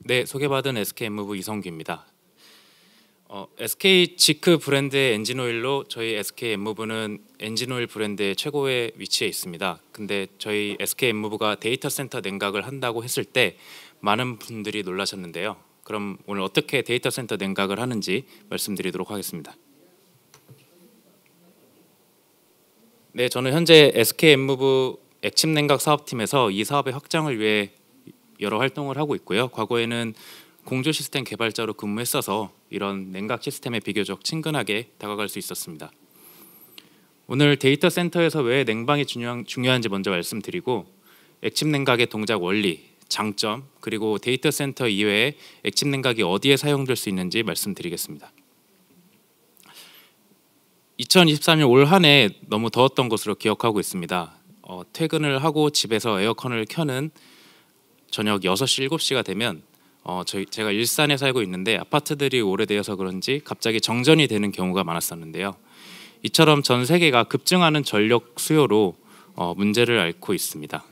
네, 소개받은 SK엠무브 이성규입니다. SK 지크 브랜드의 엔진오일로 저희 SK엠무브는 엔진오일 브랜드의 최고의 위치에 있습니다. 근데 저희 SK엠무브가 데이터 센터 냉각을 한다고 했을 때 많은 분들이 놀라셨는데요. 그럼 오늘 어떻게 데이터 센터 냉각을 하는지 말씀드리도록 하겠습니다. 네, 저는 현재 SK엠무브 액침 냉각 사업팀에서 이 사업의 확장을 위해 여러 활동을 하고 있고요. 과거에는 공조 시스템 개발자로 근무했어서 이런 냉각 시스템에 비교적 친근하게 다가갈 수 있었습니다. 오늘 데이터 센터에서 왜 냉방이 중요한지 먼저 말씀드리고 액침 냉각의 동작 원리, 장점, 그리고 데이터 센터 이외에 액침 냉각이 어디에 사용될 수 있는지 말씀드리겠습니다. 2023년 올 한 해 너무 더웠던 것으로 기억하고 있습니다. 퇴근을 하고 집에서 에어컨을 켜는 저녁 6시, 7시가 되면 제가 일산에 살고 있는데 아파트들이 오래되어서 그런지 갑자기 정전이 되는 경우가 많았었는데요. 이처럼 전 세계가 급증하는 전력 수요로 문제를 앓고 있습니다.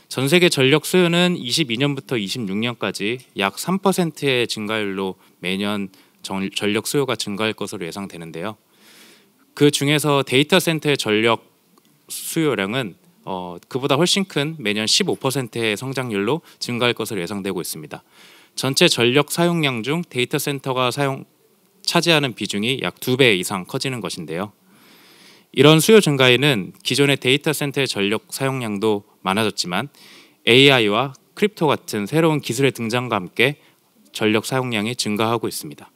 전 세계 전력 수요는 22년부터 26년까지 약 3%의 증가율로 매년 전력 수요가 증가할 것으로 예상되는데요. 그 중에서 데이터 센터의 전력 수요량은 그보다 훨씬 큰 매년 15%의 성장률로 증가할 것으로 예상되고 있습니다. 전체 전력 사용량 중 데이터 센터가 차지하는 비중이 약 2배 이상 커지는 것인데요. 이런 수요 증가에는 기존의 데이터 센터의 전력 사용량도 많아졌지만 AI와 크립토 같은 새로운 기술의 등장과 함께 전력 사용량이 증가하고 있습니다.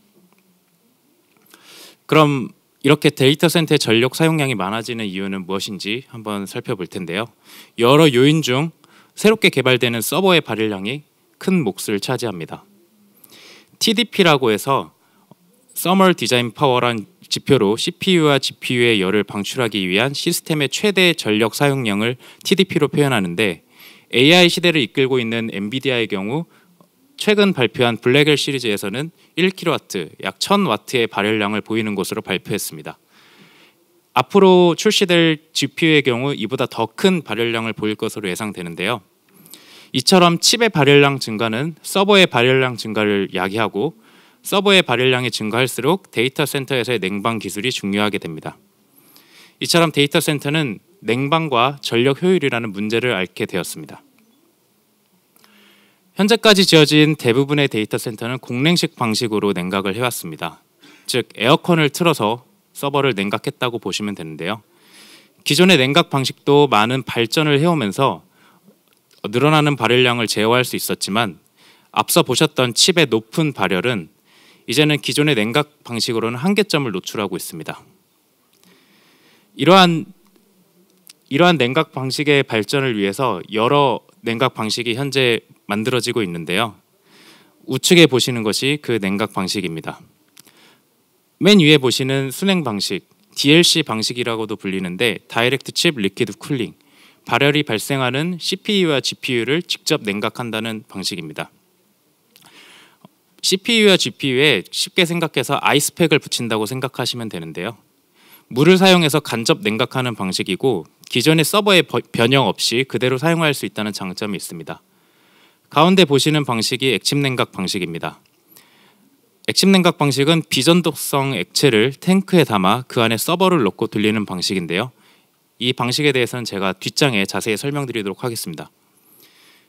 그럼 이렇게 데이터 센터의 전력 사용량이 많아지는 이유는 무엇인지 한번 살펴볼 텐데요. 여러 요인 중 새롭게 개발되는 서버의 발열량이 큰 몫을 차지합니다. TDP라고 해서 Thermal Design Power란 지표로 CPU와 GPU의 열을 방출하기 위한 시스템의 최대 전력 사용량을 TDP로 표현하는데 AI 시대를 이끌고 있는 엔비디아의 경우 최근 발표한 블랙엘 시리즈에서는 1kW, 약 1000W의 발열량을 보이는 것으로 발표했습니다. 앞으로 출시될 GPU의 경우 이보다 더 큰 발열량을 보일 것으로 예상되는데요. 이처럼 칩의 발열량 증가는 서버의 발열량 증가를 야기하고 서버의 발열량이 증가할수록 데이터 센터에서의 냉방 기술이 중요하게 됩니다. 이처럼 데이터 센터는 냉방과 전력 효율이라는 문제를 앓게 되었습니다. 현재까지 지어진 대부분의 데이터 센터는 공냉식 방식으로 냉각을 해왔습니다. 즉 에어컨을 틀어서 서버를 냉각했다고 보시면 되는데요. 기존의 냉각 방식도 많은 발전을 해오면서 늘어나는 발열량을 제어할 수 있었지만 앞서 보셨던 칩의 높은 발열은 이제는 기존의 냉각 방식으로는 한계점을 노출하고 있습니다. 이러한 냉각 방식의 발전을 위해서 여러 냉각 방식이 현재 만들어지고 있는데요. 우측에 보시는 것이 그 냉각 방식입니다. 맨 위에 보시는 순행 방식, DLC 방식이라고도 불리는데 다이렉트 칩 리퀴드 쿨링, 발열이 발생하는 CPU와 GPU를 직접 냉각한다는 방식입니다. CPU와 GPU에 쉽게 생각해서 아이스팩을 붙인다고 생각하시면 되는데요. 물을 사용해서 간접 냉각하는 방식이고 기존의 서버의 변형 없이 그대로 사용할 수 있다는 장점이 있습니다. 가운데 보시는 방식이 액침 냉각 방식입니다. 액침 냉각 방식은 비전도성 액체를 탱크에 담아 그 안에 서버를 넣고 돌리는 방식인데요. 이 방식에 대해서는 제가 뒷장에 자세히 설명드리도록 하겠습니다.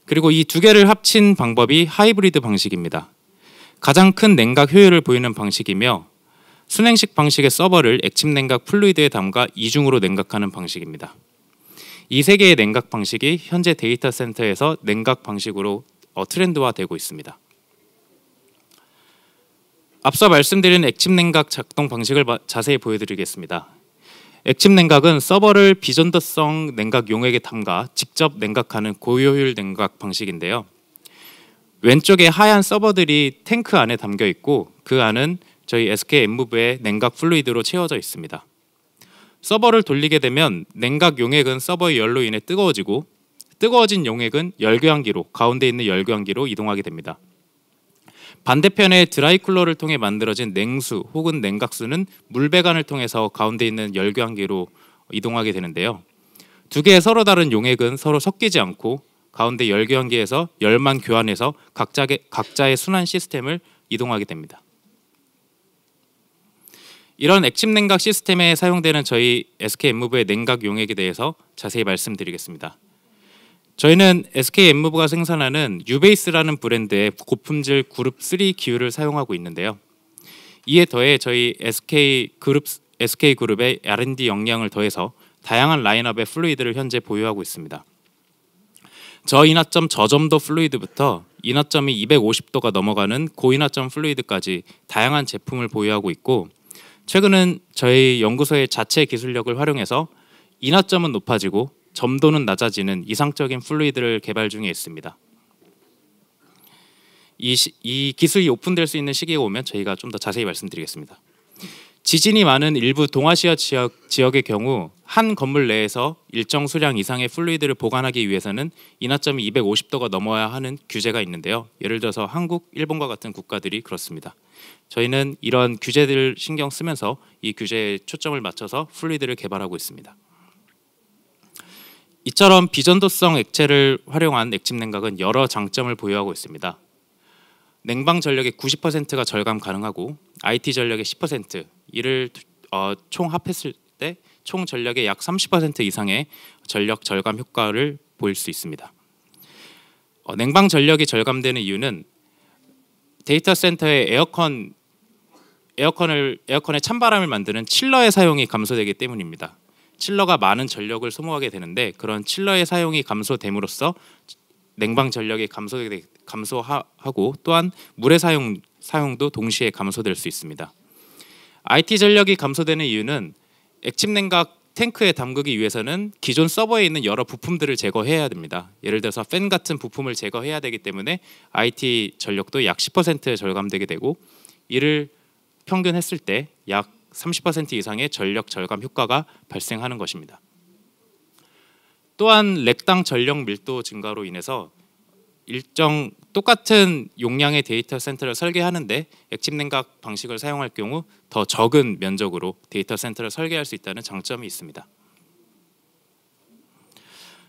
그리고 이 두 개를 합친 방법이 하이브리드 방식입니다. 가장 큰 냉각 효율을 보이는 방식이며 순행식 방식의 서버를 액침 냉각 플루이드에 담가 이중으로 냉각하는 방식입니다. 이 세 개의 냉각 방식이 현재 데이터 센터에서 냉각 방식으로 트렌드화되고 있습니다. 앞서 말씀드린 액침 냉각 작동 방식을 자세히 보여드리겠습니다. 액침 냉각은 서버를 비전도성 냉각 용액에 담가 직접 냉각하는 고효율 냉각 방식인데요. 왼쪽에 하얀 서버들이 탱크 안에 담겨 있고 그 안은 저희 SK엠무브의 냉각 플루이드로 채워져 있습니다. 서버를 돌리게 되면 냉각 용액은 서버의 열로 인해 뜨거워지고 뜨거워진 용액은 열교환기로 가운데 있는 열교환기로 이동하게 됩니다. 반대편의 드라이쿨러를 통해 만들어진 냉수 혹은 냉각수는 물배관을 통해서 가운데 있는 열교환기로 이동하게 되는데요. 두 개의 서로 다른 용액은 서로 섞이지 않고 가운데 열교환기에서 열만 교환해서 각자의 순환 시스템을 이동하게 됩니다. 이런 액침 냉각 시스템에 사용되는 저희 SK엠무브의 냉각 용액에 대해서 자세히 말씀드리겠습니다. 저희는 SK엠무브가 생산하는 유베이스라는 브랜드의 고품질 그룹 3 기유를 사용하고 있는데요. 이에 더해 저희 SK그룹의 R&D 역량을 더해서 다양한 라인업의 플루이드를 현재 보유하고 있습니다. 저인화점 저점도 플루이드부터 인화점이 250도가 넘어가는 고인화점 플루이드까지 다양한 제품을 보유하고 있고, 최근은 저희 연구소의 자체 기술력을 활용해서 인화점은 높아지고 점도는 낮아지는 이상적인 플루이드를 개발 중에 있습니다. 이 기술이 오픈될 수 있는 시기가 오면 저희가 좀 더 자세히 말씀드리겠습니다. 지진이 많은 일부 동아시아 지역의 경우 한 건물 내에서 일정 수량 이상의 플루이드를 보관하기 위해서는 인화점이 250도가 넘어야 하는 규제가 있는데요. 예를 들어서 한국, 일본과 같은 국가들이 그렇습니다. 저희는 이런 규제들을 신경 쓰면서 이 규제에 초점을 맞춰서 플루이드를 개발하고 있습니다. 이처럼 비전도성 액체를 활용한 액침 냉각은 여러 장점을 보유하고 있습니다. 냉방 전력의 90%가 절감 가능하고 IT 전력의 10%, 이를 총 합했을 때 총 전력의 약 30% 이상의 전력 절감 효과를 보일 수 있습니다. 냉방 전력이 절감되는 이유는 데이터 센터의 에어컨의 찬바람을 만드는 칠러의 사용이 감소되기 때문입니다. 칠러가 많은 전력을 소모하게 되는데, 그런 칠러의 사용이 감소됨으로써 냉방 전력이 감소하고 또한 물의 사용도 동시에 감소될 수 있습니다. IT 전력이 감소되는 이유는 액침 냉각 탱크에 담그기 위해서는 기존 서버에 있는 여러 부품들을 제거해야 됩니다. 예를 들어서 팬 같은 부품을 제거해야 되기 때문에 IT 전력도 약 10% 절감되게 되고, 이를 평균했을 때 약 30% 이상의 전력 절감 효과가 발생하는 것입니다. 또한 렉당 전력 밀도 증가로 인해서 일정 똑같은 용량의 데이터 센터를 설계하는데 액침 냉각 방식을 사용할 경우 더 적은 면적으로 데이터 센터를 설계할 수 있다는 장점이 있습니다.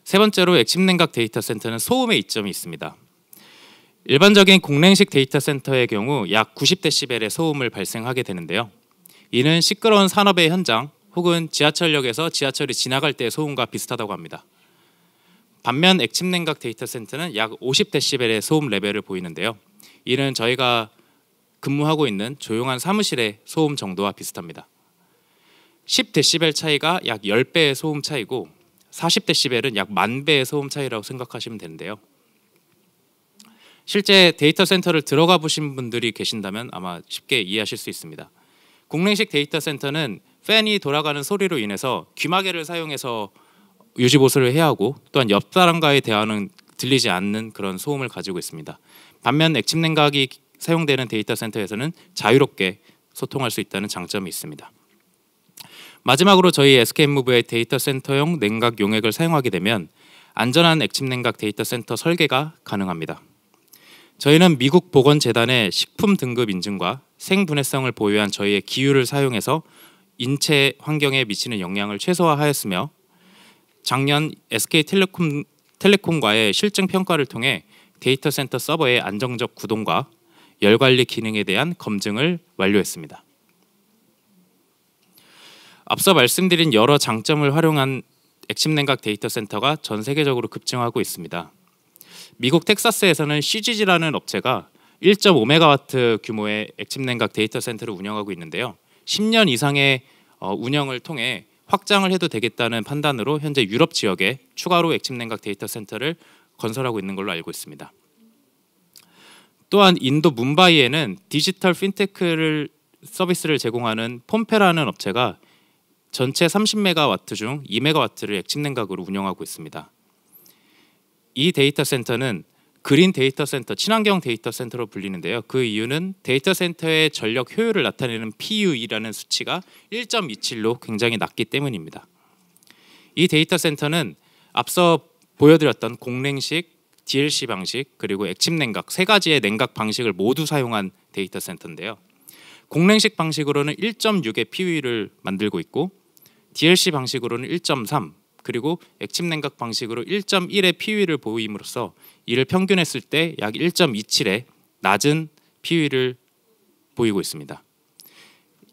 세 번째로 액침 냉각 데이터 센터는 소음의 이점이 있습니다. 일반적인 공랭식 데이터 센터의 경우 약 90dB의 소음을 발생하게 되는데요. 이는 시끄러운 산업의 현장 혹은 지하철역에서 지하철이 지나갈 때의 소음과 비슷하다고 합니다. 반면 액침 냉각 데이터 센터는 약 50dB의 소음 레벨을 보이는데요. 이는 저희가 근무하고 있는 조용한 사무실의 소음 정도와 비슷합니다. 10dB 차이가 약 10배의 소음 차이고 40dB는 약 10,000배의 소음 차이라고 생각하시면 되는데요. 실제 데이터 센터를 들어가 보신 분들이 계신다면 아마 쉽게 이해하실 수 있습니다. 공랭식 데이터 센터는 팬이 돌아가는 소리로 인해서 귀마개를 사용해서 유지보수를 해야 하고, 또한 옆 사람과의 대화는 들리지 않는 그런 소음을 가지고 있습니다. 반면 액침 냉각이 사용되는 데이터 센터에서는 자유롭게 소통할 수 있다는 장점이 있습니다. 마지막으로 저희 SK엠무브의 데이터 센터용 냉각 용액을 사용하게 되면 안전한 액침 냉각 데이터 센터 설계가 가능합니다. 저희는 미국 보건재단의 식품 등급 인증과 생분해성을 보유한 저희의 기유를 사용해서 인체 환경에 미치는 영향을 최소화하였으며, 작년 SK텔레콤과의 실증 평가를 통해 데이터 센터 서버의 안정적 구동과 열 관리 기능에 대한 검증을 완료했습니다. 앞서 말씀드린 여러 장점을 활용한 액침 냉각 데이터 센터가 전 세계적으로 급증하고 있습니다. 미국 텍사스에서는 CGG라는 업체가 1.5메가와트 규모의 액침 냉각 데이터 센터를 운영하고 있는데요. 10년 이상의 운영을 통해 확장을 해도 되겠다는 판단으로 현재 유럽 지역에 추가로 액침 냉각 데이터 센터를 건설하고 있는 걸로 알고 있습니다. 또한 인도 뭄바이에는 디지털 핀테크 서비스를 제공하는 폼페라는 업체가 전체 30메가와트 중 2메가와트를 액침 냉각으로 운영하고 있습니다. 이 데이터 센터는 그린 데이터 센터, 친환경 데이터 센터로 불리는데요. 그 이유는 데이터 센터의 전력 효율을 나타내는 PUE라는 수치가 1.27로 굉장히 낮기 때문입니다. 이 데이터 센터는 앞서 보여드렸던 공냉식, DLC 방식, 그리고 액침 냉각 세 가지의 냉각 방식을 모두 사용한 데이터 센터인데요. 공냉식 방식으로는 1.6의 PUE를 만들고 있고 DLC 방식으로는 1.3, 그리고 액침 냉각 방식으로 1.1의 PUE를 보임으로써 이를 평균했을 때 약 1.27의 낮은 PUE를 보이고 있습니다.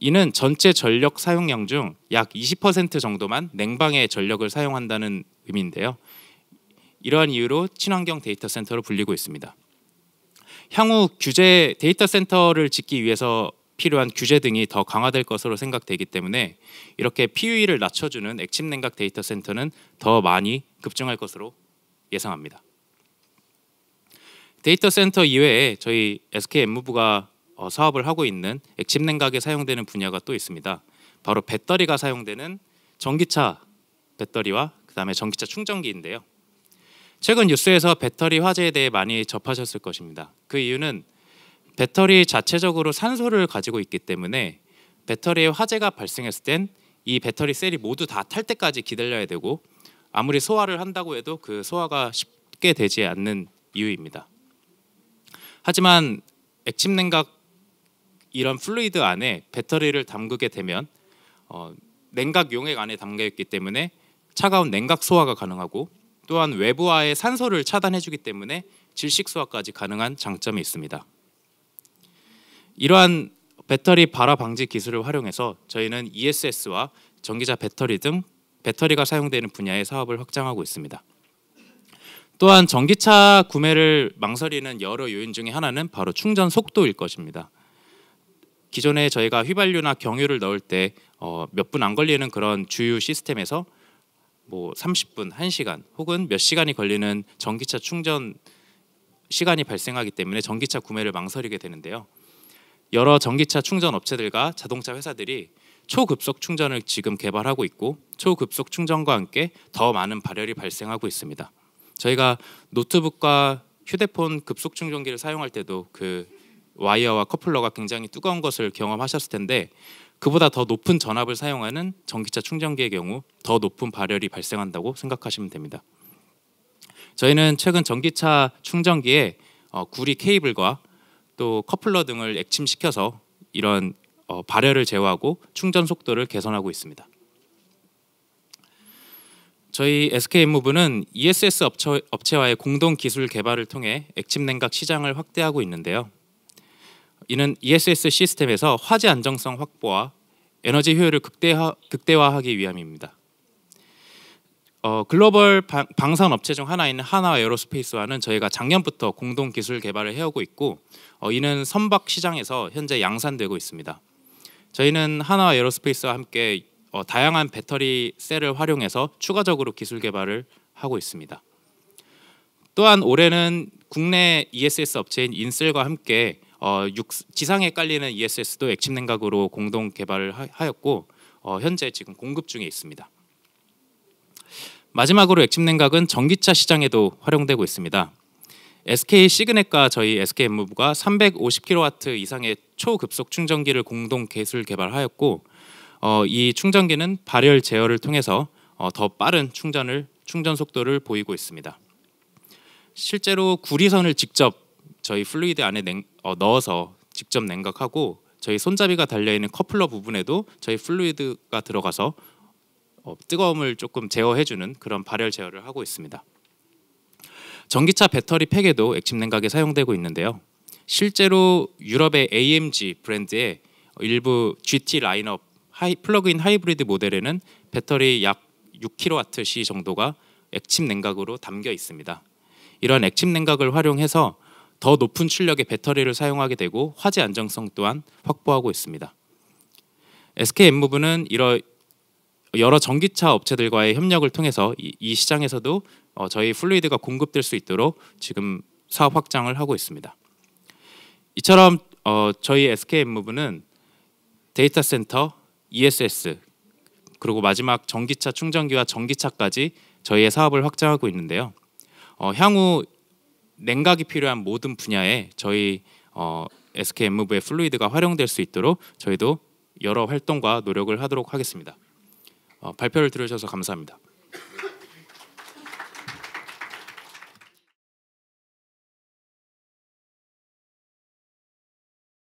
이는 전체 전력 사용량 중 약 20% 정도만 냉방의 전력을 사용한다는 의미인데요. 이러한 이유로 친환경 데이터 센터로 불리고 있습니다. 향후 규제 데이터 센터를 짓기 위해서 필요한 규제 등이 더 강화될 것으로 생각되기 때문에 이렇게 PUE를 낮춰주는 액침 냉각 데이터 센터는 더 많이 급증할 것으로 예상합니다. 데이터 센터 이외에 저희 SK엠무부가 사업을 하고 있는 액침 냉각에 사용되는 분야가 또 있습니다. 바로 배터리가 사용되는 전기차 배터리와 그다음에 전기차 충전기인데요. 최근 뉴스에서 배터리 화재에 대해 많이 접하셨을 것입니다. 그 이유는 배터리 자체적으로 산소를 가지고 있기 때문에 배터리에 화재가 발생했을 땐 이 배터리 셀이 모두 다 탈 때까지 기다려야 되고 아무리 소화를 한다고 해도 그 소화가 쉽게 되지 않는 이유입니다. 하지만 액침 냉각 이런 플루이드 안에 배터리를 담그게 되면 냉각 용액 안에 담겨 있기 때문에 차가운 냉각 소화가 가능하고 또한 외부와의 산소를 차단해주기 때문에 질식 소화까지 가능한 장점이 있습니다. 이러한 배터리 발화 방지 기술을 활용해서 저희는 ESS와 전기차 배터리 등 배터리가 사용되는 분야의 사업을 확장하고 있습니다. 또한 전기차 구매를 망설이는 여러 요인 중에 하나는 바로 충전 속도일 것입니다. 기존에 저희가 휘발유나 경유를 넣을 때 몇 분 안 걸리는 그런 주유 시스템에서 뭐 30분, 1시간 혹은 몇 시간이 걸리는 전기차 충전 시간이 발생하기 때문에 전기차 구매를 망설이게 되는데요. 여러 전기차 충전 업체들과 자동차 회사들이 초급속 충전을 지금 개발하고 있고 초급속 충전과 함께 더 많은 발열이 발생하고 있습니다. 저희가 노트북과 휴대폰 급속 충전기를 사용할 때도 그 와이어와 커플러가 굉장히 뜨거운 것을 경험하셨을 텐데 그보다 더 높은 전압을 사용하는 전기차 충전기의 경우 더 높은 발열이 발생한다고 생각하시면 됩니다. 저희는 최근 전기차 충전기에 구리 케이블과 또 커플러 등을 액침시켜서 이런 발열을 제어하고 충전 속도를 개선하고 있습니다. 저희 SK엠무부는 ESS 업체와의 공동 기술 개발을 통해 액침 냉각 시장을 확대하고 있는데요. 이는 ESS 시스템에서 화재 안정성 확보와 에너지 효율을 극대화하기 위함입니다. 글로벌 방산 업체 중 하나인 하나 에어로스페이스와는 저희가 작년부터 공동 기술 개발을 해오고 있고 이는 선박 시장에서 현재 양산되고 있습니다. 저희는 하나 에어로스페이스와 함께 다양한 배터리 셀을 활용해서 추가적으로 기술 개발을 하고 있습니다. 또한 올해는 국내 ESS 업체인 인셀과 함께 지상에 깔리는 ESS도 액침 냉각으로 공동 개발을 하였고 현재 지금 공급 중에 있습니다. 마지막으로 액침 냉각은 전기차 시장에도 활용되고 있습니다. SK 시그넷과 저희 SK엠무부가 350kW 이상의 초급속 충전기를 공동 기술 개발하였고 이 충전기는 발열 제어를 통해서 더 빠른 충전 속도를 보이고 있습니다. 실제로 구리선을 직접 저희 플루이드 안에 넣어서 직접 냉각하고 저희 손잡이가 달려있는 커플러 부분에도 저희 플루이드가 들어가서 뜨거움을 조금 제어해주는 그런 발열 제어를 하고 있습니다. 전기차 배터리 팩에도 액침 냉각이 사용되고 있는데요. 실제로 유럽의 AMG 브랜드의 일부 GT 라인업 플러그인 하이브리드 모델에는 배터리 약 6kWh 정도가 액침 냉각으로 담겨 있습니다. 이러한 액침 냉각을 활용해서 더 높은 출력의 배터리를 사용하게 되고 화재 안정성 또한 확보하고 있습니다. SK엠무부는 여러 전기차 업체들과의 협력을 통해서 이 시장에서도 저희 플루이드가 공급될 수 있도록 지금 사업 확장을 하고 있습니다. 이처럼 저희 SK엠무부는 데이터 센터, ESS 그리고 마지막 전기차 충전기와 전기차까지 저희의 사업을 확장하고 있는데요. 향후 냉각이 필요한 모든 분야에 저희 SK엠무부의 플루이드가 활용될 수 있도록 저희도 여러 활동과 노력을 하도록 하겠습니다. 발표를 들으셔서 감사합니다.